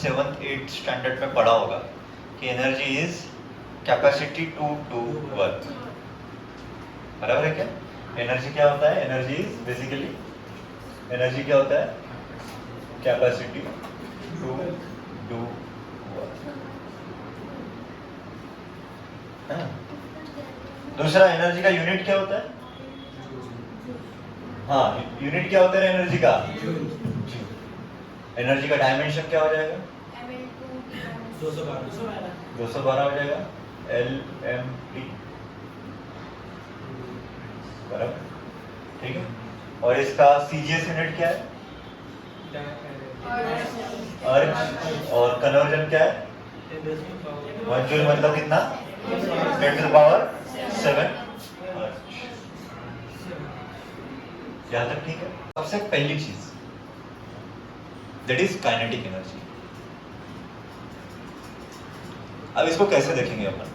7th 8th standard में पढ़ा होगा कि energy is capacity to do work. बराबर है क्या? एनर्जी क्या होता है? एनर्जी इज बेसिकली, एनर्जी क्या होता है? Capacity to do work. दूसरा, एनर्जी का यूनिट क्या होता है? हाँ, यूनिट क्या होता है एनर्जी का? एनर्जी का डायमेंशन क्या हो जाएगा? 212 हो जाएगा, LMT। बराबर, ठीक है। और इसका CGS यूनिट क्या है? अर्ज। और कन्वर्जन क्या है? 1 जूल मतलब कितना? 10⁻7 अर्ज। यहां तक ठीक है? सबसे पहली चीज दैट इज काइनेटिक एनर्जी। अब इसको कैसे देखेंगे अपन?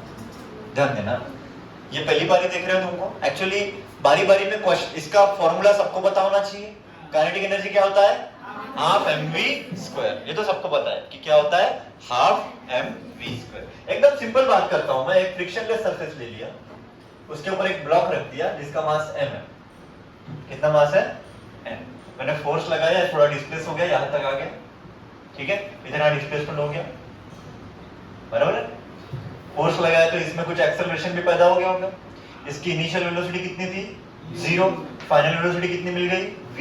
ध्यान देना, ये पहली बारी देख रहे हो तुमको। एक्चुअली बारी बारी में क्वेश्चन, इसका फॉर्मूला सबको पता होना चाहिए। काइनेटिक एनर्जी क्या होता है? Half mv²। ये तो सबको पता है कि क्या होता है, हाफ mv²। एकदम सिंपल बात करता हूं मैं। एक फ्रिक्शनलेस सरफेस ले लिया, उसके ऊपर एक ब्लॉक रख दिया जिसका मास m है। कितना मास है? m। मैंने फोर्स लगाया, थोड़ा डिस्प्लेस हो गया, यहां तक आ गया, ठीक है, इतना डिस्प्लेसमेंट हो गया। बराबर है? फोर्स लगाया तो इसमें कुछ एक्सेलरेशन भी पैदा हो गया होगा। इसकी इनिशियल वेलोसिटी कितनी थी? 0। फाइनल वेलोसिटी कितनी मिल गई? v।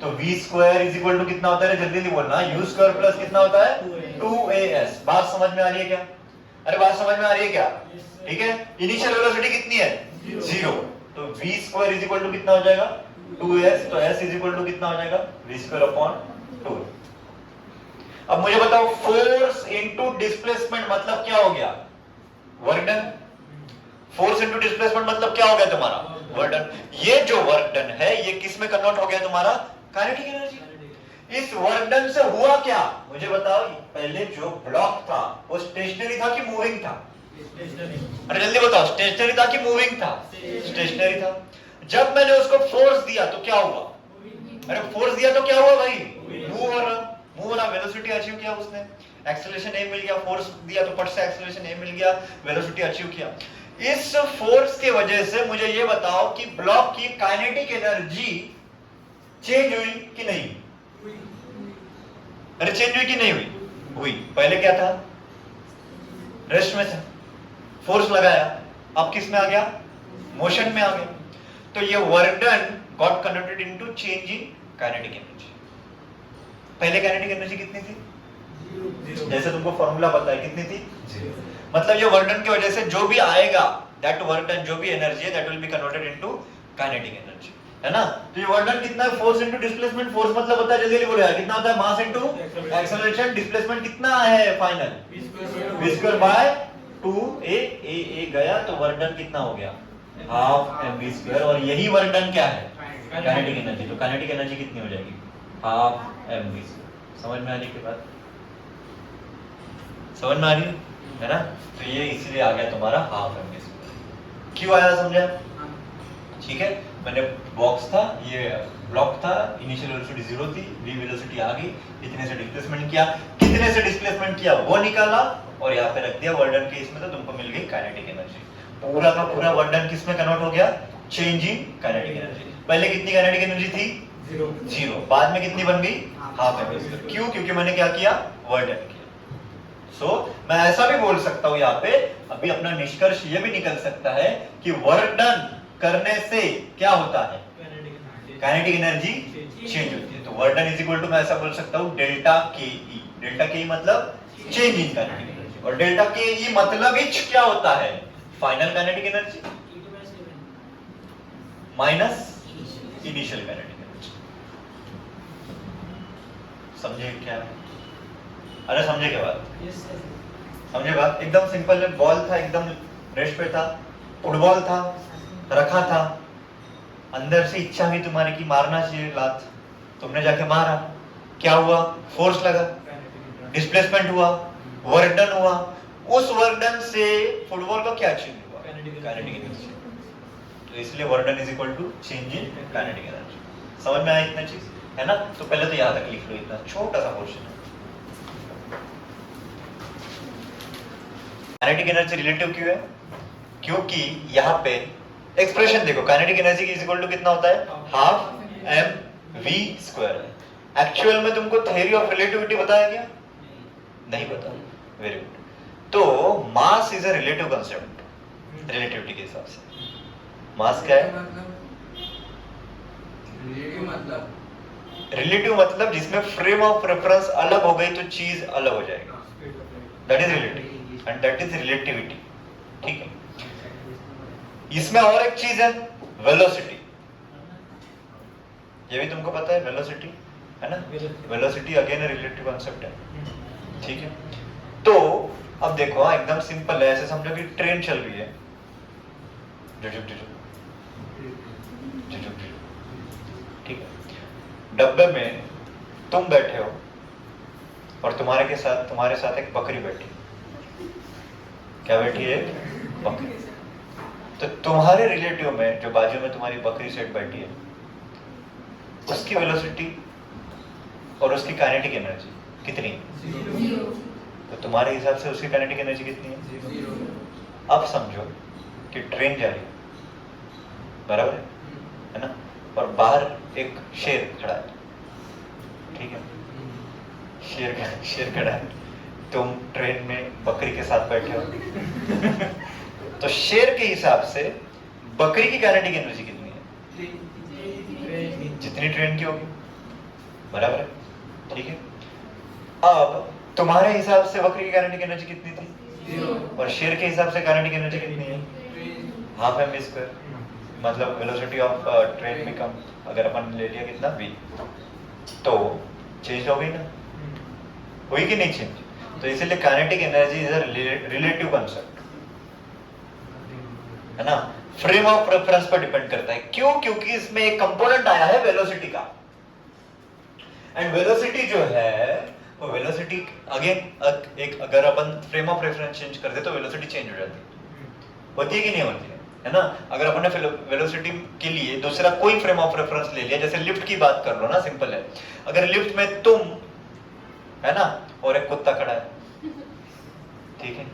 तो v² कितना होता है? जल्दी बोलना। u² प्लस कितना होता है? 2as। बात समझ में आ रही है क्या? अरे बात समझ में आ रही है क्या? ठीक है। इनिशियल वेलोसिटी कितनी है? 0। तो v² कितना हो जाएगा? 2s। तो s कितना हो जाएगा? v²/2। अब मुझे बताओ, फोर्स इनटू डिस्प्लेसमेंट मतलब क्या हो गया? Work done. Force into displacement मतलब क्या हो गया तुम्हारा? Work done. ये जो वर्क डन है ये किस में कन्वर्ट हो गया तुम्हारा? Kinetic energy. इस वर्क डन से हुआ क्या मुझे बताओ? पहले जो ब्लॉक था वो स्टेशनरी था कि मूविंग था? अरे जल्दी बताओ, स्टेशनरी था कि मूविंग था? स्टेशनरी था। जब मैंने उसको फोर्स दिया तो क्या हुआ? अरे फोर्स दिया तो क्या हुआ भाई? मूव हो रहा। मूव हो रहा, वेलोसिटी अचीव किया उसने, एक्सेलरेशन a मिल गया। फोर्स दिया तो पट से एक्सेलरेशन a मिल गया, वेलोसिटी अचीव किया। इस फोर्स के वजह से मुझे ये बताओ कि ब्लॉक की काइनेटिक एनर्जी चेंज हुई कि नहीं? अरे चेंज हुई कि नहीं हुई? हुई। पहले क्या था? रेस्ट में था। फोर्स लगाया, अब किस में आ गया? मोशन में आ गया। तो ये work done got converted into change in kinetic energy. पहले काइनेटिक एनर्जी कितनी थी? जैसे तुमको फॉर्मूला पता है, कितनी थी? 0। मतलब ये वर्क डन की वजह से जो भी आएगा, दैट वर्क डन, जो भी एनर्जी है, that will be converted into kinetic energy, है ना? तो ये वर्क डन कितना है? Force into displacement. फोर्स मतलब होता है, जल्दी बोलो यार, कितना होता है? Mass into acceleration. डिस्प्लेसमेंट कितना है फाइनल? v²/2a। a गया तो वर्क डन कितना हो गया? Half mv²। और यही वर्क डन क्या है? Kinetic energy. तो काइनेटिक एनर्जी कितनी हो जाएगी? Half mv²। समझ में आने के बाद, समझ में आ रही है ना? तो ये इसलिए आ गया तुम्हारा हाफ mv²। क्यों आया समझा? ठीक है। मैंने बॉक्स था, ये ब्लॉक था, इनिशियल वेलोसिटी 0 थी, v वेलोसिटी आ गई, इतने से डिस्प्लेसमेंट किया, कितने से डिस्प्लेसमेंट किया वो निकाला और यहाँ पे रख दिया वर्क डन के इसमें, तो तुमको मिल गई काइनेटिक एनर्जी। पूरा का पूरा वर्क डन किस में कन्वर्ट हो गया? Change in kinetic energy. पहले कितनी काइनेटिक एनर्जी थी? 0। बाद में कितनी बन गई? Half mv²। क्यों? क्योंकि मैंने क्या किया? वर्क डन किया। सो मैं ऐसा भी बोल सकता हूं यहाँ पे, अभी अपना निष्कर्ष ये भी निकल सकता है कि वर्क डन करने से क्या होता है? काइनेटिक एनर्जी चेंज होती है। तो work done is equal to, मैं ऐसा बोल सकता हूं, डेल्टा के ई। डेल्टा के ई मतलब चेंज इन काइनेटिक एनर्जी, और डेल्टा के ई मतलब ही क्या होता है? Final kinetic energy minus initial kinetic energy. समझे क्या? अरे समझे क्या बात? समझे बात? एकदम सिंपल है। बॉल था, एकदम रेस्ट पे था, फुटबॉल था, रखा था, अंदर से इच्छा हुई तुम्हारी की मारना चाहिए लात, तुमने जाके मारा, क्या हुआ? फोर्स लगा, डिस्प्लेसमेंट हुआ, वर्क डन हुआ। उस वर्क डन से फुटबॉल का क्या चेंज हुआ? Kinetic energy. तो इसलिए work done is equal to change in kinetic energy. समझ में आया इतना चीज, है ना? तो पहले तो यहां तक लिख लो, इतना छोटा सा पोर्शन है। काइनेटिक एनर्जी रिलेटिव क्यों है? क्योंकि यहाँ पे एक्सप्रेशन देखो, kinetic energy is equal to कितना होता है? Half M V square. Actual में तुमको थ्योरी ऑफ रिलेटिविटी बताया क्या? नहीं पता। Very good. तो mass is a relative concept relativity के हिसाब से। मास क्या है? रिलेटिव मतलब जिसमें फ्रेम ऑफ रेफरेंस अलग हो गई तो चीज अलग हो जाएगी, that is relative and that is relativity. ठीक है। इसमें और एक चीज है वेलोसिटी, ये भी तुमको पता है वेलोसिटी है ना? वेलोसिटी अगेन रिलेटिव कॉन्सेप्ट है। ठीक है। तो अब देखो एकदम सिंपल है, ऐसे समझो कि ट्रेन चल रही है, जुजुक जुजुक जुजुक जुजुक, ठीक है। डब्बे में तुम बैठे हो और तुम्हारे साथ एक बकरी बैठी। क्या बैठी है? बकरी। तो तुम्हारे रिलेटिव में जो बाजू में तुम्हारी बकरी सेट बैठी है, उसकी वेलोसिटी और उसकी काइनेटिक एनर्जी कितनी है? तो तुम्हारे हिसाब से उसकी काइनेटिक एनर्जी कितनी है? अब समझो कि ट्रेन जा रही है, बराबर है ना? और बाहर एक शेर खड़ा है, ठीक है। शेर खड़ा है, तुम ट्रेन में बकरी के साथ बैठे हो। तो शेर के हिसाब से बकरी की काइनेटिक एनर्जी कितनी है? जितनी ट्रेन की होगी, बराबर है, ठीक है। अब तुम्हारे हिसाब से बकरी की काइनेटिक एनर्जी कितनी थी? और शेर के हिसाब से काइनेटिक एनर्जी कितनी है? Half m square. मतलब वेलोसिटी ऑफ ट्रेन में कम, अगर अपन ले लिया कितना v, तो चेंज हो गई ना? हुई कि नहीं चेंज? तो इसीलिए kinetic energy is a relative concept, है ना? फ्रेम ऑफ रेफरेंस पर डिपेंड करता है। क्यों? क्योंकि इसमें एक कंपोनेंट आया है वेलोसिटी का, एंड वेलोसिटी जो है वो वेलोसिटी अगेन एक, अगर अपन फ्रेम ऑफ रेफरेंस चेंज कर दे तो वेलोसिटी चेंज हो जाती है। होती है कि नहीं होती है ना? अगर अपन ने वेलोसिटी के लिए दूसरा कोई फ्रेम ऑफ रेफरेंस ले लिया, जैसे लिफ्ट की बात कर लो ना, सिंपल है। अगर लिफ्ट में तुम है ना और एक कुत्ता खड़ा है, ठीक है,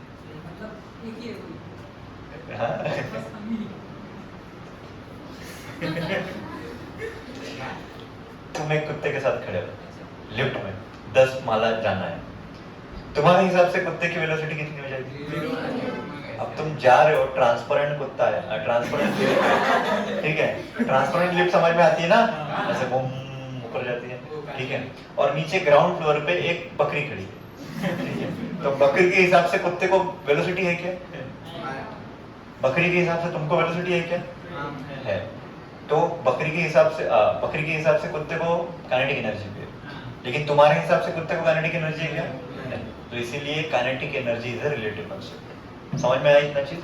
हाँ? तुम एक कुत्ते के साथ खड़े हो लिफ्ट में, 10 माला जाना है, तुम्हारे हिसाब से कुत्ते की वेलोसिटी कितनी हो जाएगी? अब तुम जा रहे हो, ट्रांसपेरेंट कुत्ता है, ट्रांसपेरेंट, ठीक है, ट्रांसपेरेंट लिफ्ट समझ में आती है ना, ऐसे बूम ऊपर जाती है, ठीक है। और नीचे ग्राउंड फ्लोर पे एक बकरी खड़ी है, ठीक है। तो बकरी के हिसाब से कुत्ते को वेलोसिटी है क्या? बकरी के हिसाब से तुमको वेलोसिटी है क्या? है। तो बकरी के हिसाब से कुत्ते को काइनेटिक एनर्जी भी है, लेकिन तुम्हारे हिसाब से कुत्ते को काइनेटिक एनर्जी है क्या? नहीं। तो इसीलिए kinetic energy is a relative concept. समझ में आई इतना चीज?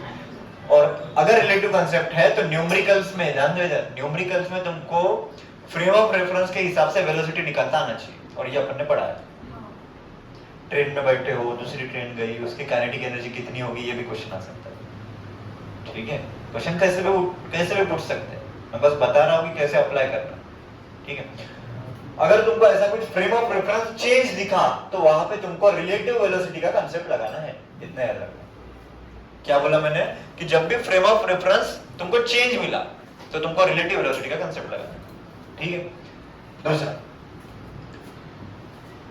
और अगर रिलेटिव कांसेप्ट है तो न्यूमेरिकल्स में ध्यान दो, इधर न्यूमेरिकल्स में तुमको फ्रेम ऑफ रेफरेंस के हिसाब से वेलोसिटी निकालता आना चाहिए, और ये अपन ने पढ़ा है। ट्रेन में बैठे हो, दूसरी ट्रेन गई, उसकी काइनेटिक एनर्जी कितनी होगी, ये भी क्वेश्चन आ सकता है, ठीक है। क्वेश्चन कैसे भी पूछ सकते हैं, मैं बस बता रहा हूँ कि कैसे अप्लाई करना, ठीक है। अगर तुमको ऐसा कुछ फ्रेम ऑफ रेफरेंस चेंज दिखा तो वहां पे तुमको रिलेटिव वेलोसिटी का कांसेप्ट लगाना है, इतना याद रखना। क्या बोला मैंने? कि जब भी फ्रेम ऑफ रेफरेंस तुमको चेंज मिला तो तुमको रिलेटिव वेलोसिटी का कांसेप्ट लगाना है, ठीक है। दूसरा,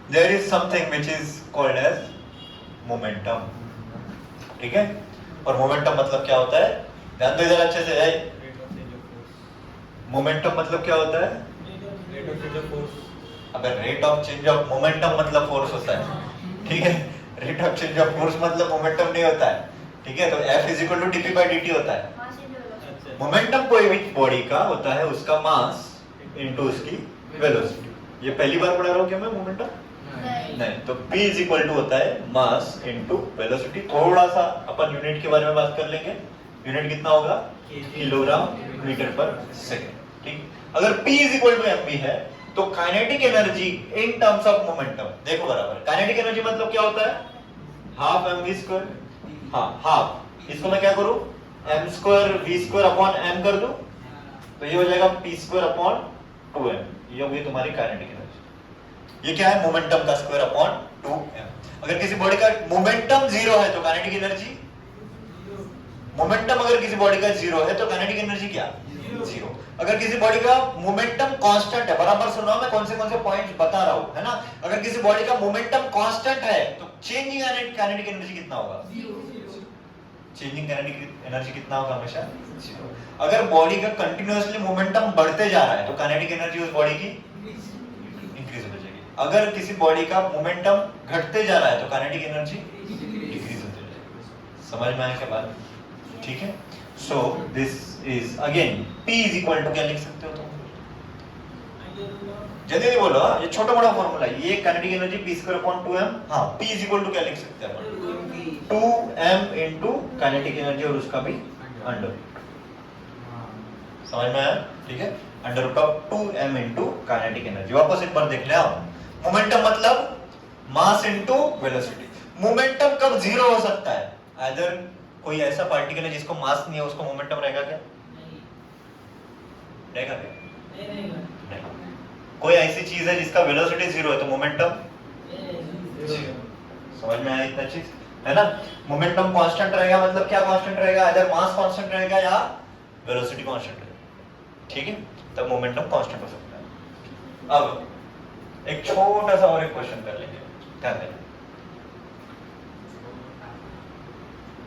there is something which is called as momentum, ठीक है। और मोमेंटम मतलब क्या होता है? ध्यान दो इधर अच्छे से। मोमेंटम मतलब क्या होता है? अगर rate of change of momentum मतलब फोर्स होता है, ठीक है। Rate of change of force मतलब मोमेंटम नहीं होता है, ठीक है। तो F is equal to dp/dt होता है। मोमेंटम कोई भी बॉडी का होता है उसका मास इनटू उसकी वेलोसिटी। ये पहली बार पढ़ा रहा हूं क्या मैं मोमेंटम? नहीं। तो P इज इक्वल टू होता है मास इनटू वेलोसिटी। थोड़ा सा अपन यूनिट के बारे में बात कर लेंगे। यूनिट कितना होगा? किलोग्राम मीटर पर सेकंड, ठीक। अगर P is equal to mv है तो kinetic energy in terms of momentum देखो बराबर। काइनेटिक एनर्जी मतलब क्या होता है? हाफ mv स्क्वायर, हाँ हाफ। इसको मैं क्या करूं? m square v square upon m कर दूं, तो ये हो जाएगा p स्क्वायर अपॉन 2m। ये होगी तुम्हारी काइनेटिक एनर्जी। ये क्या है? मोमेंटम का स्क्वायर अपॉन 2m। अगर किसी बॉडी का मोमेंटम 0 है तो काइनेटिक एनर्जी मोमेंटम अगर किसी बॉडी का जीरो है तो काइनेटिक एनर्जी क्या? जीरो। अगर किसी बॉडी का मोमेंटम कांस्टेंट है, बराबर सुनो मैं कौन से पॉइंट्स बता रहा हूं, है ना? अगर किसी बॉडी का मोमेंटम कांस्टेंट है तो चेंजिंग काइनेटिक एनर्जी कितना होगा? चेंजिंग काइनेटिक एनर्जी कितना होगा? हमेशा जीरो। अगर बॉडी का कंटिन्यूअसली मोमेंटम बढ़ते जा रहा है तो काइनेटिक एनर्जी उस बॉडी की इंक्रीज हो जाएगी। अगर किसी बॉडी का मोमेंटम घटते जा रहा है तो काइनेटिक एनर्जी डिक्रीज हो जाएगी। समझ में आया क्या बात? ठीक है। So this is again P is equal to क्या लिख सकते हो तुम? जल्दी नहीं बोलो, ये छोटा बड़ा फॉर्मूला है, ये kinetic energy P square upon 2m। हाँ, P इज इक्वल टू क्या लिख सकते हैं अपन? 2m इनटू काइनेटिक एनर्जी और उसका भी अंडर। समझ में आया? ठीक है, under root of 2m into kinetic energy. वापस एक बार देख ले आओ। मोमेंटम मतलब मास इनटू वेलोसिटी। मोमेंटम कब जीरो हो सकता है? अगर कोई ऐसा पार्टिकल है जिसको मास नहीं है, उसको मोमेंटम रहेगा क्या? रहेगा क्या? नहीं। कोई ऐसी चीज है जिसका वेलोसिटी जीरो है तो मोमेंटम जीरो। समझ में आया इतना चीज, है ना? मोमेंटम कांस्टेंट रहेगा मतलब क्या कांस्टेंट रहेगा? अगर मास कांस्टेंट रहेगा या वेलोसिटी कांस्टेंट रहेगा। ठीक है, तब मोमेंटम कांस्टेंट हो सकता है। अब एक छोटा सा और एक क्वेश्चन कर लेंगे, ध्यान देना।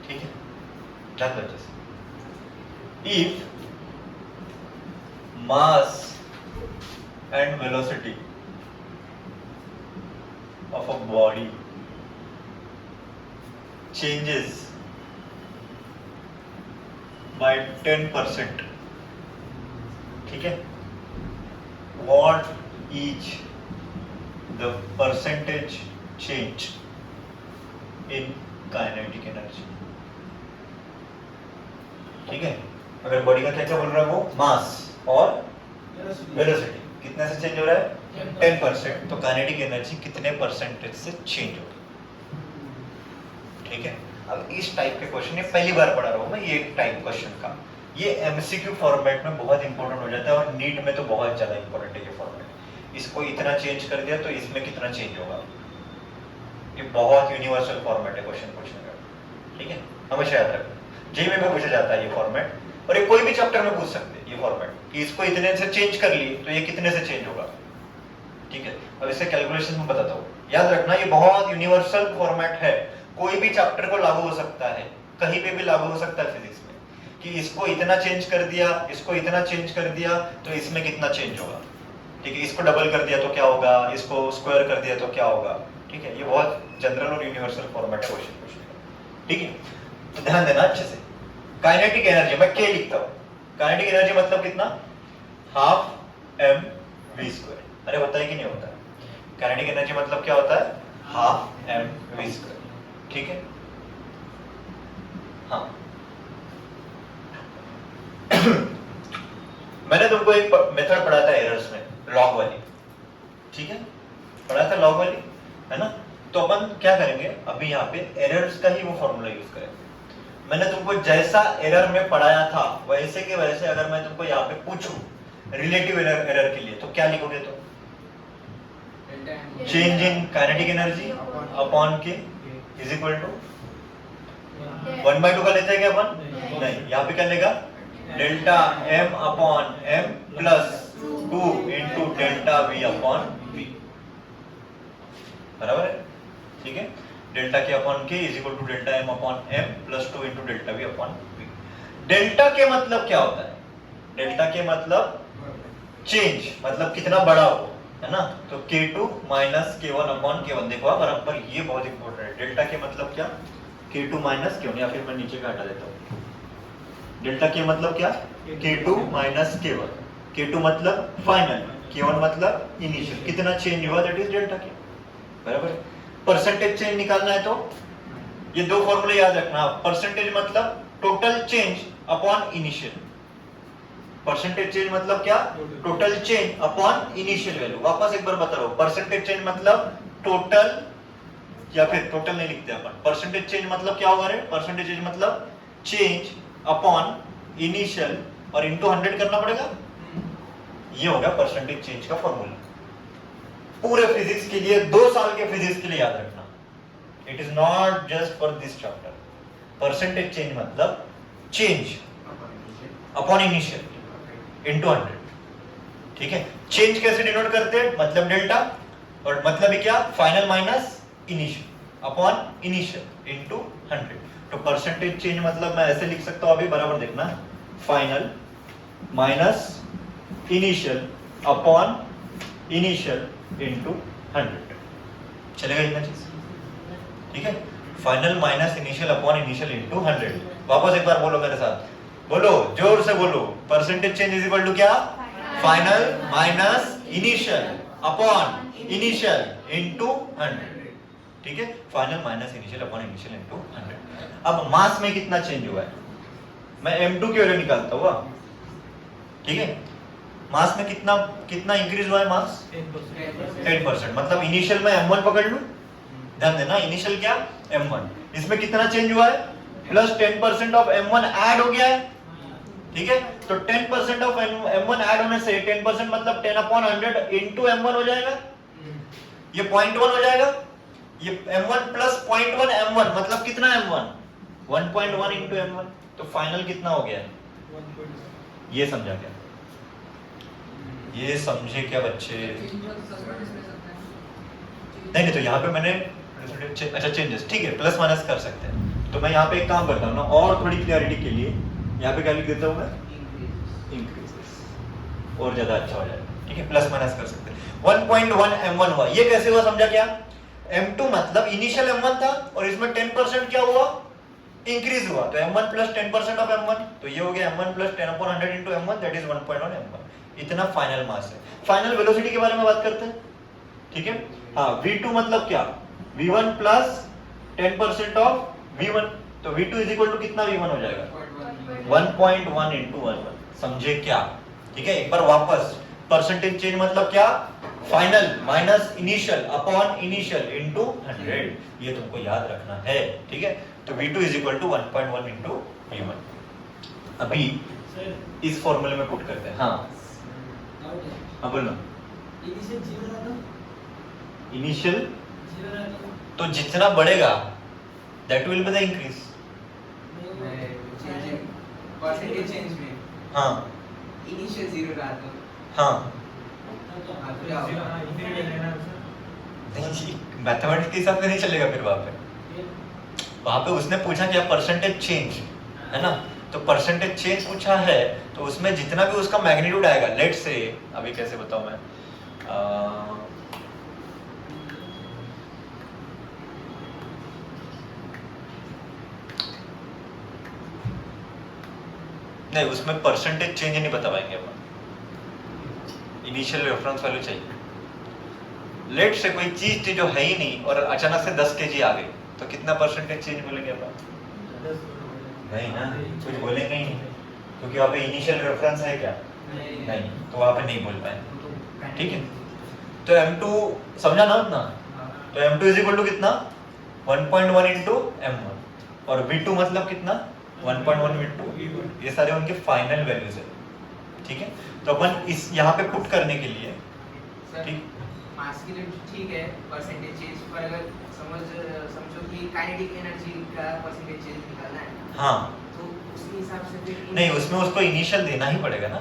ठीक है, ध्यान दो। If mass and velocity of a body changes by 10%, ठीक है, what is the percentage change in kinetic energy? ठीक है, अगर बॉडी का क्या क्या बोल रहा है वो? मास और वेलोसिटी कितने से चेंज हो रहा है? 10%। तो काइनेटिक एनर्जी कितने परसेंटेज से चेंज होगी? ठीक है, अब इस टाइप के क्वेश्चन ये पहली बार पढ़ा रहा हूं मैं, ये टाइप क्वेश्चन का ये एमसीक्यू फॉर्मेट में बहुत इंपॉर्टेंट हो जाता है और नीट में तो बहुत ज्यादा इंपॉर्टेंट है ये फॉर्मेट। इसको इतना चेंज कर दिया तो इसमें कितना चेंज होगा? ये बहुत यूनिवर्सल फॉर्मेट है क्वेश्चन पूछने का। ठीक है, हमेशा याद रखना, जेईई में पूछा जाता है ये फॉर्मेट, और ये कोई भी चैप्टर में पूछ सकते हैं ये फॉर्मेट कि इसको इतने से चेंज कर लिए तो ये कितने से चेंज होगा। ठीक है, अब इससे कैलकुलेशन में बताता हूँ, याद रखना ये बहुत यूनिवर्सल फॉर्मेट है, कोई भी चैप्टर को लागू हो सकता है, कहीं पे भी लागू हो सकता है फिजिक्स में, कि इसको इतना चेंज कर दिया, इसको इतना चेंज कर दिया तो इसमें कितना चेंज होगा। ठीक है, इसको डबल कर दिया तो क्या होगा, इसको स्क्वायर कर दिया तो क्या होगा। ठीक है, ये बहुत जनरल और यूनिवर्सल फॉर्मेट है क्वेश्चन पूछने का। ठीक है, तो ध्यान देना अच्छे से। काइनेटिक एनर्जी मैं K लिखता हूं, काइनेटिक एनर्जी मतलब कितना? Half mv²। अरे होता है कि नहीं होता है? काइनेटिक एनर्जी मतलब क्या होता है? Half mv²। ठीक है, हाँ मैंने तुमको एक मेथड पढ़ा था एरर्स में, लॉग वाली। ठीक है, पढ़ा था लॉग वाली, है ना? तो अपन क्या करेंगे, अभी यहाँ पे एरर्स का ही वो फॉर्मूला यूज करेंगे। मैंने तुमको जैसा एरर में पढ़ाया था वैसे के वैसे अगर मैं तुमको यहाँ पे पूछूं रिलेटिव एरर के लिए तो क्या लिखोगे? तो change in kinetic energy upon K is equal to 1/2 का लेते हैं क्या अपन? नहीं, यहाँ पे क्या लेगा? Delta m upon m plus 2 into delta v upon v। बराबर है? ठीक है, delta K upon K is equal to delta m upon m plus 2 into delta v upon v। Delta K मतलब क्या होता है? डेल्टा के मतलब change, मतलब कितना बड़ा हो, है ना? तो k2 minus k1 upon k1। देखो बराबर, ये बहुत इंपॉर्टेंट है। डेल्टा के मतलब क्या? k2 माइनस k1, या फिर मैं नीचे का हटा देता हूँ। डेल्टा के मतलब क्या? k2 minus k1। k2 मतलब फाइनल, k1 मतलब इनिशियल, कितना चेंज हुआ, दैट इज डेल्टा के। बराबर, परसेंटेज चेंज निकालना है तो ये दो फॉर्मूले याद रखना। परसेंटेज मतलब total change upon initial. Percentage change मतलब क्या? Total change upon initial value. वापस एक बार बता रहा हूं, परसेंटेज चेंज मतलब टोटल, या फिर टोटल नहीं लिखते अपन, परसेंटेज चेंज मतलब क्या होगा रे? परसेंटेज चेंज मतलब चेंज अपॉन इनिशियल और इनटू 100 करना पड़ेगा। ये होगा परसेंटेज चेंज का फॉर्मूला। पूरे फिजिक्स के लिए, 2 साल के फिजिक्स के लिए याद रखना। It is not just for this chapter. Percentage change मतलब चेंज अपॉन इनिशियल इनटू 100, ठीक है। चेंज कैसे डिनोट करते हैं, मतलब डेल्टा, और मतलब है क्या, final minus initial upon initial into 100। तो परसेंटेज चेंज मतलब मैं ऐसे लिख सकता हूं, अभी बराबर देखना, final minus initial upon initial into 100, चलेगा इतना चीज, ठीक है। Final minus initial upon initial into 100। वापस एक बार बोलो मेरे साथ, बोलो जोर से बोलो, percentage change is equal to क्या, final minus initial upon initial into 100, ठीक है। Final minus initial upon initial into 100। अब मास में कितना चेंज हुआ है, मैं m2 की वैल्यू निकालता हुआ, ठीक है। मास में कितना कितना इंक्रीज हुआ है मास, 10%, मतलब इनिशियल में m1 पकड़ लूं, ध्यान देना, इनिशियल क्या m1, इसमें कितना चेंज हुआ है, प्लस 10% ऑफ m1 ऐड हो गया है, ठीक है। तो 10% ऑफ m1 ऐड होने से 10% मतलब 10/100 इनटू m1 हो जाएगा, ये 0.1 हो जाएगा, ये m1 प्लस 0.1 m1 मतलब कितना m1, 1.1 इनटू m1, तो फाइनल कितना हो गया, ये समझा क्या, ये समझे क्या बच्चे, नहीं तो यहाँ पे मैंने अच्छा चेंजेस, ठीक है, प्लस माइनस कर सकते हैं। तो मैं यहाँ पे एक काम करता हूँ ना, और थोड़ी क्लियरिटी के लिए यहाँ पे क्या लिख देता हूँ मैं, इंक्रीजेस, और ज्यादा अच्छा हो जाएगा, ठीक है। प्लस माइनस कर सकते हैं। 1.1 m1 हुआ, ये कैसे हुआ समझा क्या, m2 मतलब इनिशियल m1 था और इसमें 10% क्या हुआ, इंक्रीज हुआ, तो m1 प्लस 10% ऑफ m1, तो ये हो गया m1 plus 10/100 into m1, that is 1.1 m1। इतना फाइनल मास है। फाइनल वेलोसिटी के बारे में बात करते हैं, ठीक है। हाँ, v2 मतलब क्या, v1 प्लस 10% ऑफ v1, तो v2 इज इक्वल टू कितना v1 हो जाएगा, 1.1 इनटू 1, समझे क्या, ठीक है। एक बार वापस, परसेंटेज चेंज मतलब क्या, final minus initial upon initial into 100, ये तुमको याद रखना है, ठीक है। तो v2 is equal to 1.1 into v1। अभी इस फॉर्मूले में पुट करते हैं। हाँ हाँ बोलो, इनिशियल तो जितना बढ़ेगा that will be the increase, percentage change में, हाँ इनिशियल 0 रहा तो हाँ, नहीं जी, मैथमेटिक्स के हिसाब से नहीं चलेगा फिर वहां पे उसने पूछा क्या, परसेंटेज चेंज है ना, तो परसेंटेज चेंज पूछा है, तो उसमें जितना भी उसका मैग्नीट्यूड आएगा, लेट से, अभी कैसे बताऊं मैं, नहीं उसमें परसेंटेज चेंज नहीं बता पाएंगे अपन, इनिशियल रेफरेंस वैल्यू चाहिए। लेट से कोई चीज थी जो है ही नहीं और अचानक से 10 kg आ गई, तो कितना परसेंटेज चेंज बोलेंगे अपन, नहीं ना, कुछ बोलेंगे ही नहीं, क्योंकि वहाँ पे इनिशियल रेफरेंस है क्या, नहीं, तो वहाँ पे नहीं बोल पाए, ठीक है। तो m2 समझा ना उतना, तो m2 इज इक्वल टू कितना, 1.1 इनटू m1, और v2 मतलब कितना, 1.1 इनटू, ये सारे उनके फाइनल वैल्यूज है, ठीक है। तो अपन इस यहाँ पे पुट करने के लिए, ठीक, मास के लिए ठीक है परसेंटेज चेंज, पर अगर समझो कि काइनेटिक एनर्जी का परसेंटेज चेंज निकालना है, हाँ, तो उसके हिसाब से फिर नहीं उसमें उसको इनिशियल देना ही पड़ेगा ना।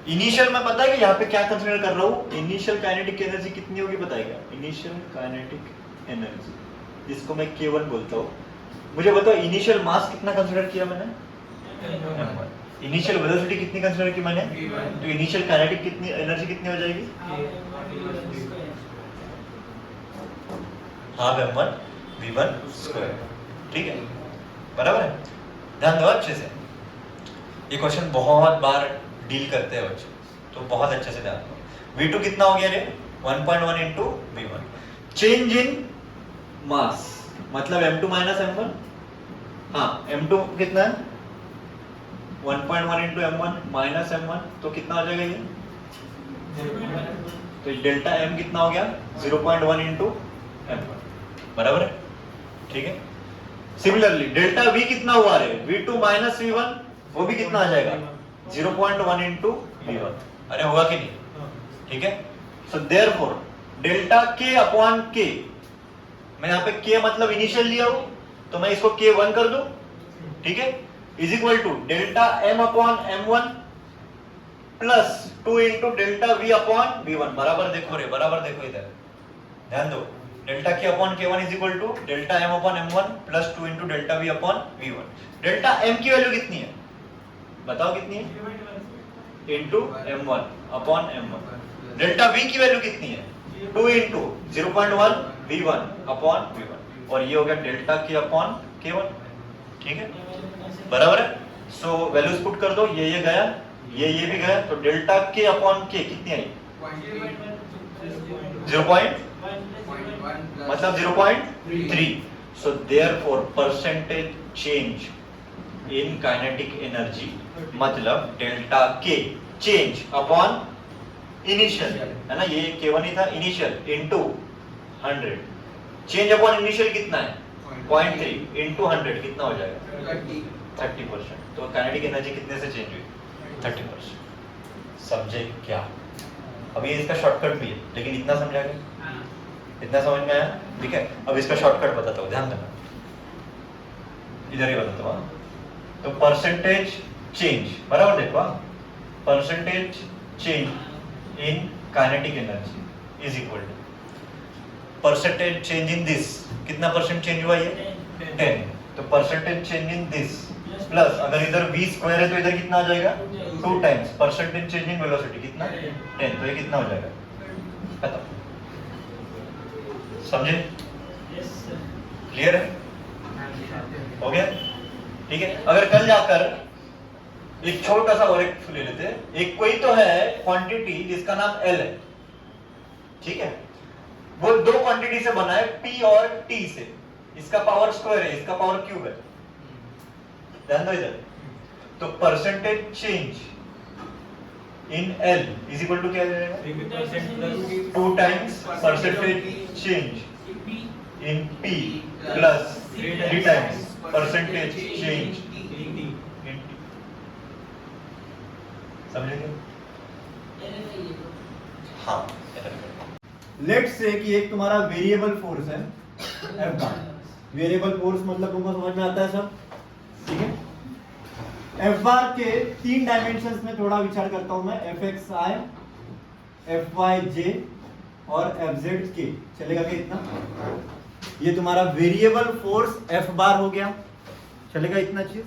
इनिशियल में पता है कि यहाँ पे क्या कंसीडर कर रहा हूँ, इनिशियल काइनेटिक एनर्जी कितनी होगी बताएगा, इनिशियल काइनेटिक एनर्जी, जिसको मैं K1 बोलता हूँ। मुझे बताओ इनिशियल मास कितना कंसीडर किया मैंने, इनिशियल वेलोसिटी कितनी कंसीडर की मैंने, तो इनिशियल काइनेटिक कितनी एनर्जी कितनी हो जाएगी, हाफ m1 v1 स्क्वायर, ठीक है, बराबर है। ध्यान दो अच्छे से, ये क्वेश्चन बहुत बार डील करते हैं बच्चे, तो बहुत अच्छे से ध्यान दो। v2 कितना हो गया रे, 1.1 इनटू v1, चेंज इन मास मतलब m2 माइनस m1, हाँ m2 कितना है, 1.1 इनटू m1 माइनस m1, तो कितना हो जाएगा ये, तो डेल्टा m कितना हो गया, 0.1 इनटू m1, बराबर है, ठीक है। सिमिलरली डेल्टा v कितना हुआ रे, v2 माइनस v1, वो भी कितना आ जाएगा, 0.1 इनटू v1, अरे होगा कि नहीं, ठीक है। So therefore delta k upon k, मैं यहाँ पे k मतलब इनिशियल लिया हूं, तो मैं इसको k1 कर दूं, ठीक है। Is equal to delta m upon m1 plus 2 into delta v upon v1। बराबर देखो रे, बराबर देखो इधर, ध्यान दो। Delta k upon k1 is equal to delta m upon m1 plus 2 into delta v upon v1। Delta m की value कितनी है बताओ, कितनी है? Into m1 upon m1। Delta v की वैल्यू कितनी है? 2 इंटू 0.1 v1 अपॉन v1, और ये हो गया डेल्टा k अपॉन k1। ठीक है, बराबर है। सो वैल्यूज पुट कर दो, ये गया, ये भी गया, तो डेल्टा k अपॉन k कितनी आई? 0. मतलब 0.3। So therefore percentage change in kinetic energy मतलब delta k change upon initial, है ना, ये k1 ही था, initial into 100। Change upon initial कितना है? 0.3 इनटू 100 कितना हो जाएगा? 30%। तो काइनेटिक एनर्जी कितने से चेंज हुई? 30%। समझे क्या? अभी इसका शॉर्टकट भी है, लेकिन इतना समझा गया, इतना समझ में आया? ठीक है, अब इसका शॉर्टकट बताता हूँ, ध्यान देना, इधर ही बताता हूँ। तो परसेंटेज चेंज, बराबर देखो, percentage change in kinetic energy is equal to percentage change in this, कितना परसेंट चेंज हुआ ये? 10। तो percentage change in this plus, अगर इधर v स्क्वायर है तो इधर कितना आ जाएगा? 2 times percentage change in velocity, कितना? 10। तो ये कितना हो जाएगा? बताओ, समझे? क्लियर है? हो गया? ठीक है। अगर कल जाकर एक छोटा सा और एक ले लेते हैं, एक कोई तो है क्वांटिटी जिसका नाम L है, ठीक है, वो दो क्वांटिटी से बना है, P और T से, इसका पावर स्क्वायर है, इसका पावर क्यूब है, ध्यान दो इधर। तो percentage change in L is equal to क्या जाएगा? 2 times percentage change in P plus 3 times percentage change in T। समझेंगे? हाँ, लेट्स से कि एक तुम्हारा वेरिएबल फोर्स है F बार। वेरिएबल फोर्स मतलब तुमको समझ में आता है सब, ठीक है। F बार के 3 डायमेंशंस में थोड़ा विचार करता हूं मैं, Fxi, Fyj और Fzk। चलेगा क्या इतना? ये तुम्हारा वेरिएबल फोर्स F बार हो गया, चलेगा इतना चीज।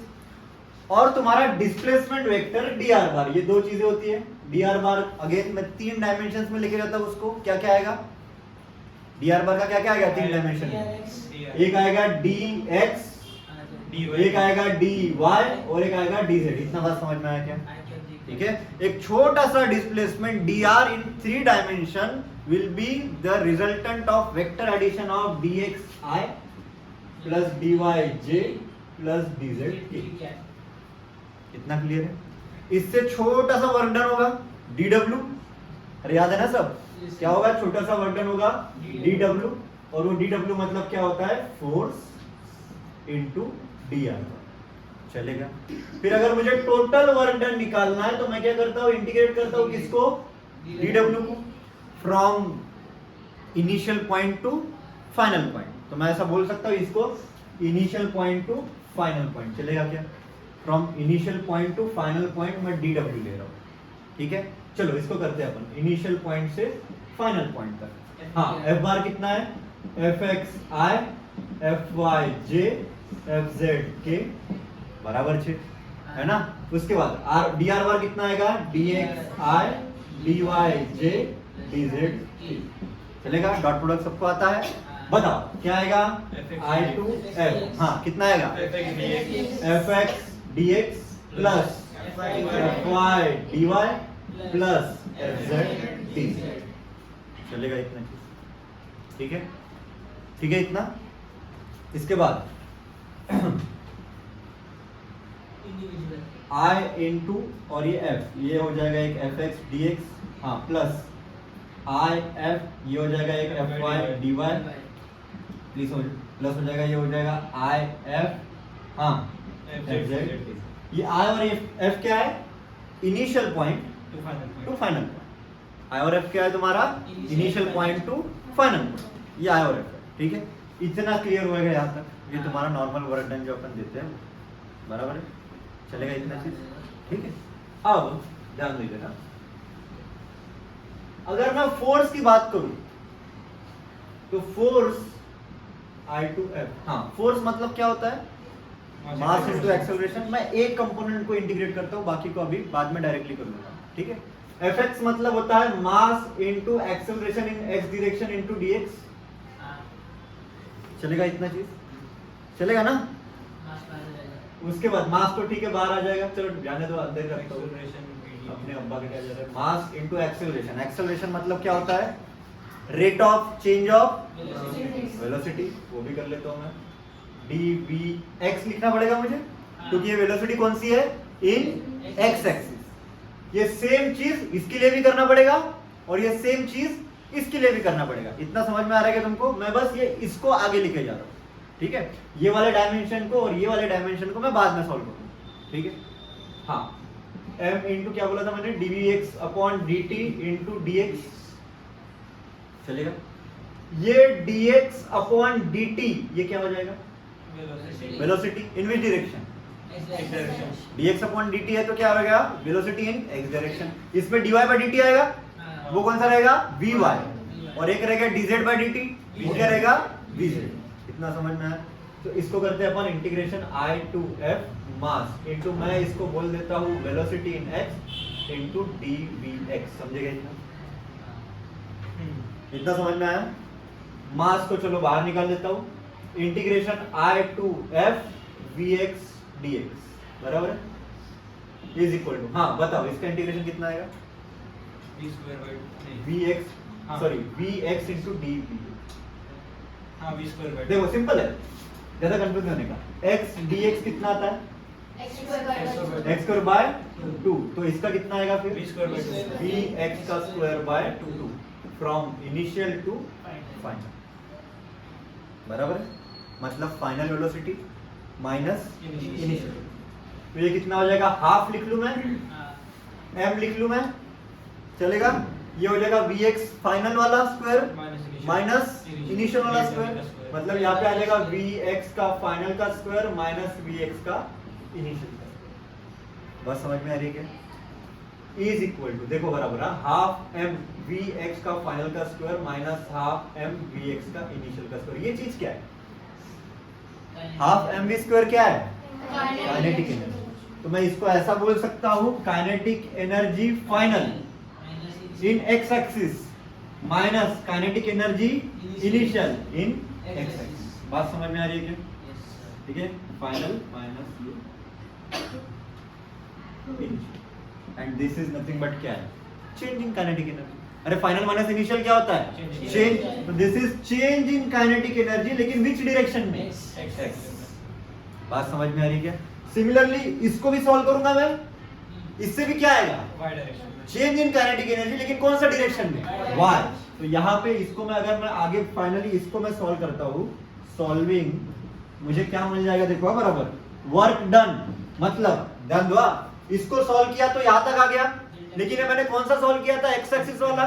और तुम्हारा डिस्प्लेसमेंट वेक्टर dr बार, ये दो चीजें होती है। dr बार अगेन मैं 3 डायमेंशंस में लेके जाता हूं उसको, क्या क्या आएगा? dr बार का क्या क्या आएगा 3 डायमेंशन में? एक आएगा dx, एक आएगा dy और एक आएगा dz। इतना बात समझ में आया क्या? ठीक है। एक छोटा सा displacement dr in 3 dimension will be the resultant of vector addition of dxi plus dyj plus dzk। इतना क्लियर है? इससे छोटा सा वर्क डन होगा dw, अरे याद है ना सब? क्या होगा? छोटा सा वर्क डन होगा dw, और वो dw मतलब क्या होता है? Force into dr। चलेगा? फिर अगर मुझे टोटल वर्क डन निकालना है तो मैं क्या करता हूं? इंटीग्रेट करता हूं किसको? dw को, from initial point two final point. तो मैं ऐसा बोल सकता हूं इसको, initial point two final point. चलेगा क्या? From initial point two final point मैं dw ले रहा हूं, ठीक है। चलो इसको करते हैं अपन, इनिशियल पॉइंट से फाइनल पॉइंट तक। हाँ, F बार कितना है? Fxi, Fyj, Fzk बराबर 6, है ना। उसके बाद dr बार कितना आएगा? dxi, dyj, dzk। चलेगा? डॉट प्रोडक्ट सबको आता है? बताओ क्या आएगा? I to F। हाँ, कितना आएगा? Fx dx plus Fy dy plus Fz dz। चलेगा इतना चीज, ठीक है? ठीक है इतना। इसके बाद I इंटू और ये F, ये हो जाएगा एक Fx dx, हाँ, प्लस I F, ये हो जाएगा एक Fy dy, प्लीज प्लस हो जाएगा, ये हो जाएगा I F, हाँ, Fz। ये I और F क्या है? Initial point two final point. I और F क्या है तुम्हारा? Initial point two final point. ये I और F है, ठीक है। इतना क्लियर होएगा यहाँ तक। ये तुम्हारा नॉर्मल वर्क डन जो अपन देते हैं, बराबर है। चलेगा इतना चीज? ठीक है। अब ध्यान दीजिएगा, अगर मैं फोर्स की बात करूं तो फोर्स I2F, हाँ फोर्स मतलब क्या होता है? Mass into acceleration. मैं एक कंपोनेंट को इंटीग्रेट करता हूं, बाकी को अभी बाद में डायरेक्टली कर लूंगा, ठीक है। Fx मतलब होता है mass into acceleration in x direction into dx। चलेगा इतना चीज? चलेगा ना? उसके बाद मास तो ठीक है बाहर आ जाएगा, चलो जाने दो, अंदर रखता हूं अपने अब्बा के क्या जा रहा है। मास इनटू एक्सेलरेशन, एक्सेलरेशन मतलब क्या होता है? Rate of change of velocity, वो भी कर लेता हूं मैं। dvx लिखना पड़ेगा मुझे, क्योंकि ये वेलोसिटी कौन सी है? इन x एक्सिस। ये सेम चीज इसके लिए भी करना पड़ेगा और ये सेम चीज इसके लिए भी करना पड़ेगा। इतना समझ में आ रहा है क्या तुमको? मैं बस ये इसको आगे लिखे जा रहा हूं, ठीक है। ये वाले डायमेंशन को और ये वाले डायमेंशन को मैं बाद में सॉल्व करूंगा, ठीक है। हाँ, m इंटू क्या बोला था मैंने? dvx upon dt into dx। चलेगा? ये dx अपॉन dt ये क्या हो जाएगा? Velocity in which direction? dx upon dt है तो क्या होगा? वेलोसिटी इन x डायरेक्शन। इसमें dy बाय dt आएगा, वो कौन सा रहेगा? vy। और एक रहेगा dz बाय dt, वो क्या रहेगा? vz। इतना समझ में आया? तो इसको करते हैं अपन इंटीग्रेशन I2F मास इनटू, मैं इसको बोल देता हूँ वेलोसिटी इन x इनटू dvx। समझेगा इतना? इतना समझ में आया? मास को चलो बाहर निकाल देता हूँ, इंटीग्रेशन I2F vx dx बराबर है इज इक्वल टू, हाँ बताओ इसका इंटीग्रेशन कितना आएगा? vx, sorry vx into dv। हाँ v स्क्वायर। देखो सिंपल है, ज्यादा कंफ्यूज होने का। x dx कितना आता है? x square by 2। तो इसका कितना आएगा फिर? v square by 2। vx का square by 2 from initial to final, बराबर है। मतलब फाइनल वेलोसिटी माइनस इनिशियल। तो ये कितना हो जाएगा? हाफ लिख लूं मैं, m लिख लूं मैं, चलेगा? ये हो जाएगा vx फाइनल वाला स्क्वायर माइनस इनिशियल वाला स्क्वायर। मतलब यहाँ पे आ जाएगा vx का फाइनल का स्क्वायर माइनस vx का इनिशियल का। बस समझ में आ रही है क्या? इज इक्वल टू, देखो बराबर है, हाफ m vx का फाइनल का square minus half m vx का इनिशियल का स्क्वायर। ये चीज क्या है? हाफ m v स्क्वायर क्या है? Kinetic energy. तो मैं इसको ऐसा बोल सकता हूँ, काइनेटिक एनर्जी फाइनल इन x axis minus kinetic energy initial इन x एक्सिस। बात समझ में आ रही है क्या? ठीक है, final minus initial and this is nothing but क्या है? Change in kinetic energy. अरे फाइनल माइनस इनिशियल क्या होता है? चेंज। तो this is change in kinetic energy, लेकिन विच डायरेक्शन में? x। बात समझ में आ रही है क्या? सिमिलरली इसको भी सॉल्व करूंगा मैं, इससे भी क्या आएगा? y डायरेक्शन में। चेंज इन काइनेटिक एनर्जी, लेकिन कौन सा डायरेक्शन में? y। तो यहाँ पे इसको मैं, अगर मैं आगे फाइनली इसको मैं सॉल्व करता हूँ, सॉल्विंग, मुझे क्या मिल जाएगा? देखो बराबर, वर्क डन। मतलब ध्यान दो, इसको सॉल्व किया तो यहाँ तक आ गया, लेकिन ये मैंने कौन सा सॉल्व किया था? एक्स एक्सिस वाला।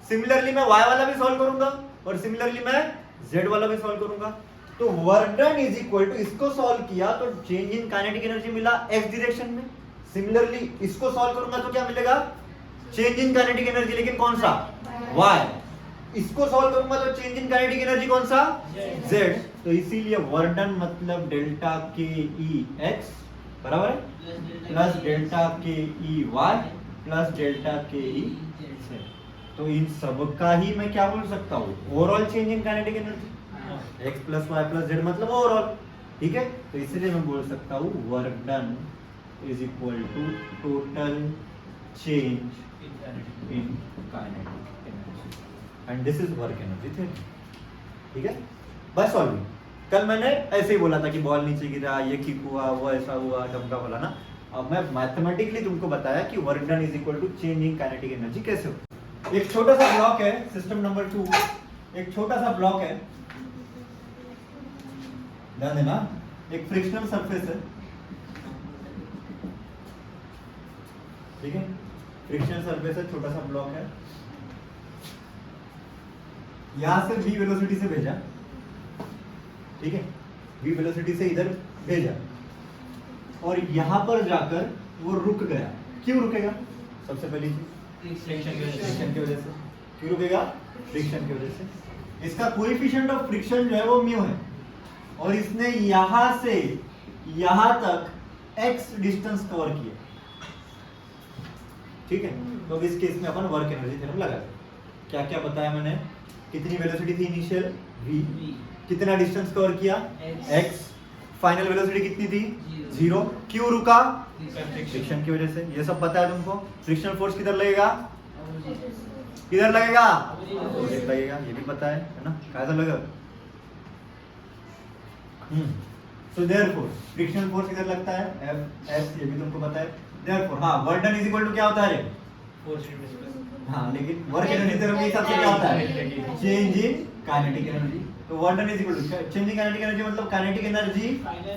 सिमिलरली मैं y वाला भी सॉल्व करूंगा और सिमिलरली मैं z वाला भी सॉल्व करूंगा। तो work done is equal to, इसको सॉल्व किया तो चेंज इन काइनेटिक एनर्जी मिला x डायरेक्शन में। सिमिलरली इसको सॉल्व करूंगा तो क्या मिलेगा? चेंज इन काइनेटिक एनर्जी, लेकिन कौन सा? y। इसको सॉल्व करूंगा तो चेंज इन काइनेटिक एनर्जी कौन सा? z। तो इसीलिए वर्क डन मतलब डेल्टा के ई x बराबर है प्लस डेल्टा के ई y प्लस डेल्टा के ई z। तो इन सब का ही मैं क्या बोल सकता हूँ? Overall change in kinetic energy, x plus y plus z मतलब ओवरऑल। ठीक है, तो इसलिए मैं बोल सकता हूँ work done is equal to total change in kinetic energy and this is work energy theory. ठीक है, बस सॉल्विंग। कल मैंने ऐसे ही बोला था कि बॉल नीचे गिरा, ये किक हुआ, वो ऐसा हुआ, डमका बोला ना। अब मैं मैथमेटिकली तुमको बताया कि work done is equal to change in kinetic energy कैसे हो। एक छोटा सा ब्लॉक है, सिस्टम नंबर 2, एक छोटा सा ब्लॉक है, ध्यान देना, एक फ्रिक्शनल सरफेस है। ठीक है, फ्रिक्शनल सरफेस है, छोटा सा ब्लॉक है, यहां से v वेलोसिटी से भेजा। ठीक है, v वेलोसिटी से इधर भेजा, और यहाँ पर जाकर वो रुक गया। क्यों रुकेगा? सबसे पहली चीज फ्रिक्शन की वजह से। क्यों रुकेगा? फ्रिक्शन की वजह से। इसका कोएफिशिएंट ऑफ फ्रिक्शन जो है वो म्यू है, और इसने यहां से यहां तक x डिस्टेंस कवर किया। ठीक है, तो इस केस में अपन वर्क एनर्जी थ्योरम लगा। क्या क्या बताया मैंने? कितनी वेलोसिटी थी इनिशियल? v। कितना डिस्टेंस कवर किया? x। फाइनल वेलोसिटी कितनी थी? 0। क्यों रुका? फ्रिक्शन की वजह से। ये सब पता है तुमको। फ्रिक्शनल फोर्स किधर लगेगा? किधर लगेगा? अपोजिट लगेगा। ये भी पता है ना? कैसा लगा? सो देयरफॉर फ्रिक्शनल फोर्स किधर लगता है? F S, ये भी तुमको पता है। देयरफॉर हाँ, work done is equal to क्या होता है रे? हाँ, लेकिन वर्क एनर्जी थ्योरम के हिसाब से क्या होता है? Change in kinetic energy. तो work done is equal to change in kinetic energy मतलब kinetic energy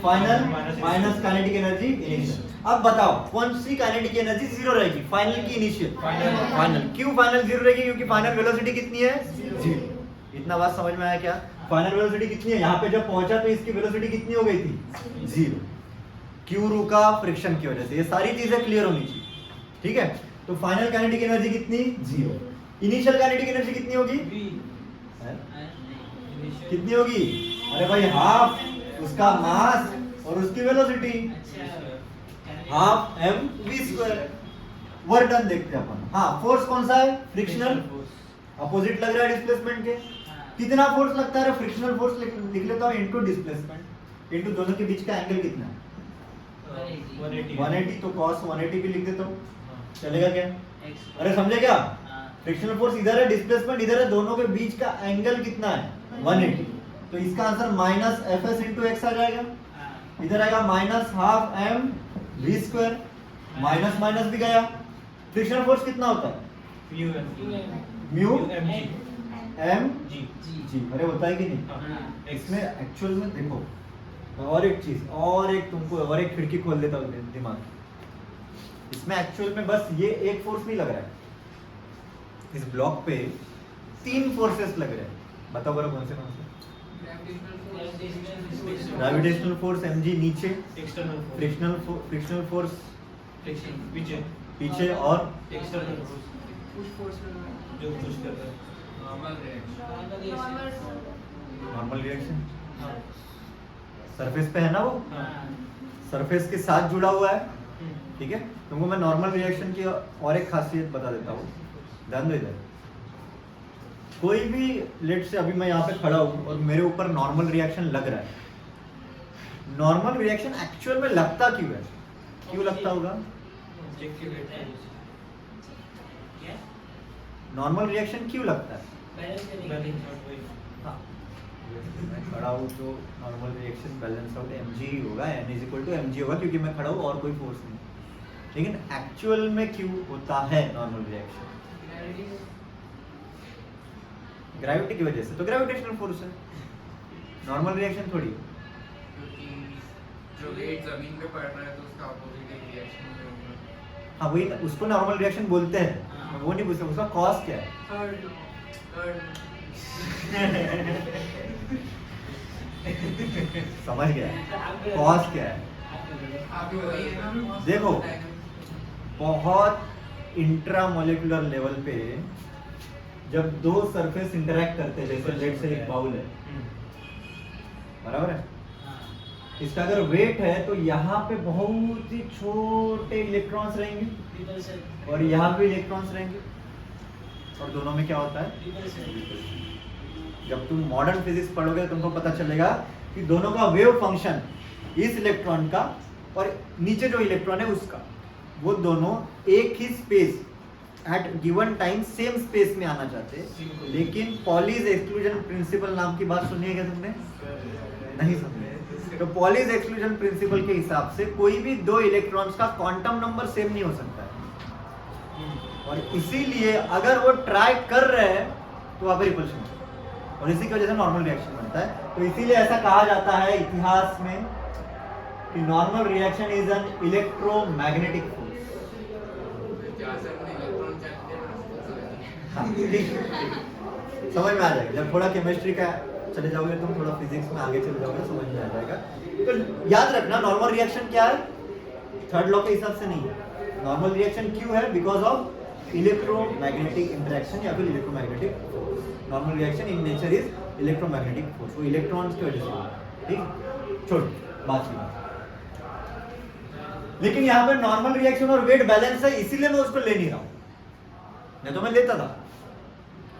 final minus kinetic energy initial. अब बताओ कौन सी काइनेटिक एनर्जी 0 रहेगी? फाइनल की इनिशियल? फाइनल। क्यों फाइनल 0 रहेगी? क्योंकि फाइनल वेलोसिटी कितनी है? 0। इतना बात समझ में आया क्या? फाइनल वेलोसिटी कितनी है? यहाँ पे जब पहुंचा तो इसकी वेलोसिटी कितनी हो गई थी? 0। क्यों रुका? फ्रिक्शन की वजह से। ये सारी चीजें क्लियर होनी चाहिए। ठीक है, तो फाइनल काइनेटिक एनर्जी कितनी? 0। इनिशियल काइनेटिक एनर्जी कितनी होगी? कितनी होगी? अरे भाई हाफ उसका मास और उसकी velocity, half m v square. Work done देखते हैं अपन। हाँ, फोर्स कौन सा है? फ्रिक्शनल। अपोजिट लग रहा है डिस्प्लेसमेंट के। कितना फोर्स लगता है? फ्रिक्शनल फोर्स लिख लेता हूँ इनटू डिस्प्लेसमेंट इनटू दोनों के बीच का एंगल कितना है? 180। तो cos 180 भी लिख देता हूँ, चलेगा क्या? अरे समझे क्या? फ्रिक्शनल फोर्स इधर है, डिस्प्लेसमेंट इधर है, दोनों के बीच का एंगल कितना है? 180। तो इसका answer minus fs into X आ जाएगा। इधर आएगा minus half m v square. Minus minus भी गया। फ्रिक्शनल फोर्स कितना होता है? Mu m G. अरे होता है कि नहीं? इसमें एक्चुअल में देखो, और एक चीज, और एक तुमको और एक खिड़की खोल देता हूँ दिमाग। इसमें एक्चुअल में बस ये एक फोर्स नहीं लग रहा है, इस ब्लॉक पे 3 फोर्सेस लग रहे हैं। बताओ बड़ा कौन से? ग्रेविटेशनल फोर्स mg नीचे, फ्रिक्शनल फोर्स पीछे और जो पुश कर रहा है नॉर्मल रिएक्शन। सरफेस पे है ना वो, सरफेस के साथ जुड़ा हुआ है। ठीक है, तुमको मैं नॉर्मल रिएक्शन की और एक खासियत बता देता हूँ, ध्यान दो इधर। कोई भी लेट से अभी मैं यहाँ पे खड़ा हूँ और मेरे ऊपर नॉर्मल रिएक्शन लग रहा है। नॉर्मल रिएक्शन एक्चुअल में लगता क्यों है? क्यों लगता होगा? नॉर्मल रिएक्शन क्यों लगता है? हाँ, मैं खड़ा हूँ तो normal reaction balance out mg होगा, n is equal to mg होगा, क्योंकि मैं खड़ा हूँ और कोई फोर्स नहीं। लेकिन एक्चुअल में क्यों होता है नॉर्मल रिएक्शन? ग्रेविटी की वजह से। तो ग्रेविटेशनल फोर्स है, नॉर्मल रिएक्शन थोड़ी। जो वेट जमीन पे पड़ रहा है तो उसका अपोजिट एक रिएक्शन होगा। हाँ वही, उसको नॉर्मल रिएक्शन बोलते हैं। वो नहीं पूछते उसका कॉज क्या है। समझ गया, कॉज क्या है? देखो, बहुत इंट्रामोलिकुलर लेवल पे जब दो सरफेस इंटरेक्ट करते हैं, जैसे लेट से एक बाउल है, बराबर है, इसका अगर वेट है तो यहाँ पे बहुत ही छोटे इलेक्ट्रॉन्स रहेंगे और यहाँ पे इलेक्ट्रॉन्स रहेंगे, और दोनों में क्या होता है? जब तुम मॉडर्न फिजिक्स पढ़ोगे तो तुमको पता चलेगा कि दोनों का वेव फंक्शन, इस इलेक्ट्रॉन का और नीचे जो इलेक्ट्रॉन है उसका, वो दोनों एक ही space at given time same space में आना चाहते हैं। लेकिन पॉलीज एक्सक्लूजन प्रिंसिपल नाम की बात सुनी है क्या तुमने? नहीं सुनी। तो पॉलीज एक्सक्लूजन प्रिंसिपल के हिसाब से कोई भी दो इलेक्ट्रॉन्स का क्वांटम नंबर सेम नहीं हो सकता है, और इसीलिए अगर वो ट्राई कर रहे हैं तो वहां पर रिपल्शन, और इसी की वजह से नॉर्मल रिएक्शन बनता है। तो इसीलिए ऐसा कहा जाता है इतिहास में कि normal reaction is an electromagnetic force. हाँ, समझ में आ जाएगा जब थोड़ा केमिस्ट्री का चले जाओगे, तुम थोड़ा फिजिक्स में आगे चले जाओगे, समझ में आ जाएगा। तो याद रखना, नॉर्मल रिएक्शन क्या है? थर्ड लॉ के हिसाब से नहीं है। नॉर्मल रिएक्शन क्यों है? बिकॉज ऑफ इलेक्ट्रोमैग्नेटिक इंटरेक्शन या फिर electromagnetic force. Normal reaction in nature is electromagnetic force, वो इलेक्ट्रॉन्स की वजह से हुआ है। ठीक, छोड़ बात की बात। लेकिन यहाँ पर नॉर्मल रिएक्शन और वेट बैलेंस है, इसीलिए मैं उसको ले नहीं रहा हूँ, नहीं तो मैं लेता था,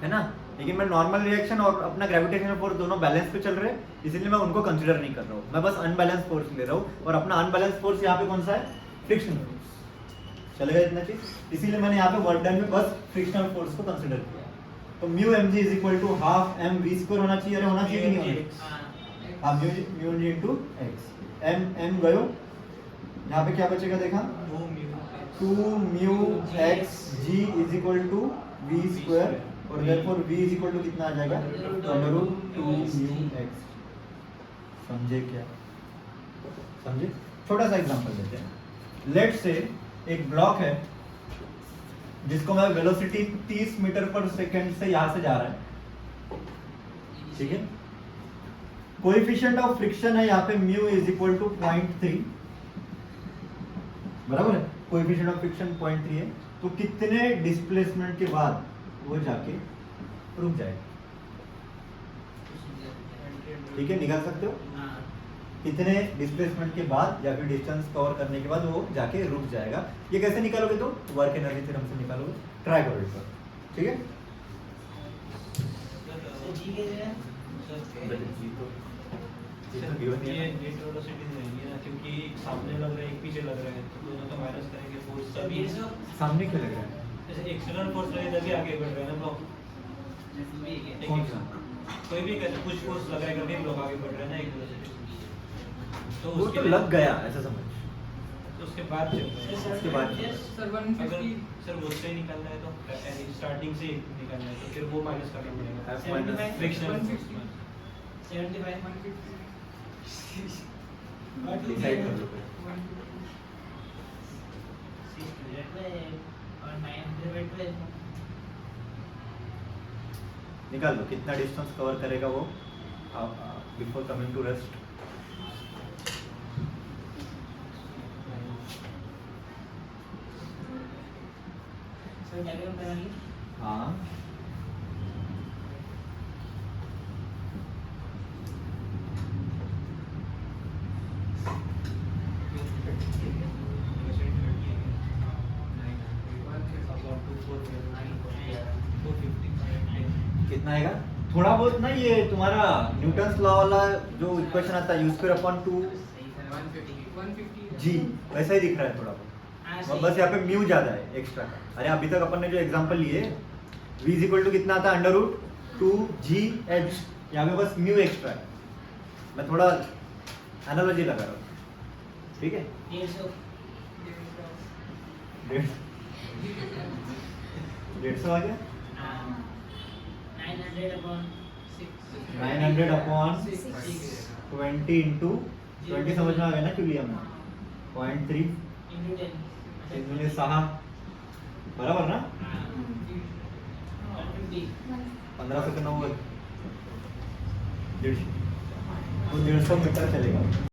है ना। लेकिन मैं नॉर्मल रिएक्शन और अपना ग्रेविटेशनल फोर्स दोनों बैलेंस पे चल रहे हैं, इसीलिए मैं उनको कंसीडर नहीं कर रहा हूँ। मैं बस अनबैलेंस फोर्स ले रहा हूँ, और अपना अनबैलेंस फोर्स यहाँ पे कौन सा है? Frictional force. चलेगा इतना चीज? इसीलिए मैंने यहाँ पे वर्क डन में बस फ्रिक्शनल फोर्स को कंसीडर किया। तो mu M G is equal to half M V square होना चाहिए, अरे होना चाहिए कि नहीं होना? हाँ, mu M G into X. M गयो, यहाँ पे क्या बचेगा देखा? 2 mu X G is equal to V square, और therefore v is equal to कितना आ जाएगा? √2 म्यू एक्स। समझे क्या? समझे? छोटा सा एग्जांपल लेते हैं। लेट से एक ब्लॉक है जिसको मैं वेलोसिटी 30 मीटर पर सेकंड से यहां से जा रहा है, ठीक है। कोएफिशिएंट ऑफ फ्रिक्शन है यहाँ पे म्यू इज इक्वल टू 0.3, बराबर है। कोएफिशिएंट ऑफ फ्रिक्शन 0.3 है, तो कितने डिस्प्लेसमेंट के बाद वो जाके रुक जाएगा? ठीक है, निकाल सकते हो? कितने डिस्प्लेसमेंट के बाद या फिर डिस्टेंस कवर करने के बाद वो जाके रुक जाएगा। ये कैसे निकालोगे? तो वर्क एनर्जी थ्योरम से निकालोगे। ट्राई करो इस पर, ठीक है। ये नेट वेलोसिटी नहीं है ना, क्योंकि एक सामने लग रहा है एक पीछे लग रहा है, तो दोनों तो माइनस करेंगे फोर्स सभी। सामने क्यों लग रहा है? जैसे एक्सटर्नल फोर्स लगे तभी आगे बढ़ रहा है ना ब्लॉक। कौन सा? कोई भी कहते कुछ फोर्स लगाएगा भी ब्लॉक आगे बढ़ रहा है ना एक वेलोसिटी। तो वो उसके तो लिए- लग गया ऐसा समझ। तो उसके बाद चल रहा है। उसके बाद सर अगर सर वो से निकालना है तो स्टार्टिंग से निकालना है तो फिर वो माइनस करना पड़ेगा। F minus फ्रिक्शनल 75 डिसाइड कर लो फिर। निकाल लो कितना डिस्टेंस कवर करेगा वो बिफोर कमिंग टू रेस्ट। हाँ, कितना आएगा? थोड़ा बहुत ना, ये तुम्हारा न्यूटन्स लॉ वाला जो इक्वेशन आता है u²/2 जी वैसा ही दिख रहा है थोड़ा बहुत, और बस यहाँ पे म्यू ज्यादा है एक्स्ट्रा का। अरे अभी तक अपन ने जो एग्जांपल लिए v इज इक्वल टू कितना आता है? √2gh, यहाँ पे बस म्यू एक्स्ट्रा है। मैं थोड़ा एनालॉजी लगा रहा हूँ, ठीक है। 150 आ गया। 900/20 इंटू 20 समझ में आ गया ना क्यों लिया हमने? 0.3 गुणिले 6 बराबर ना? 1500 के 90 150 तो 150 मीटर चलेगा।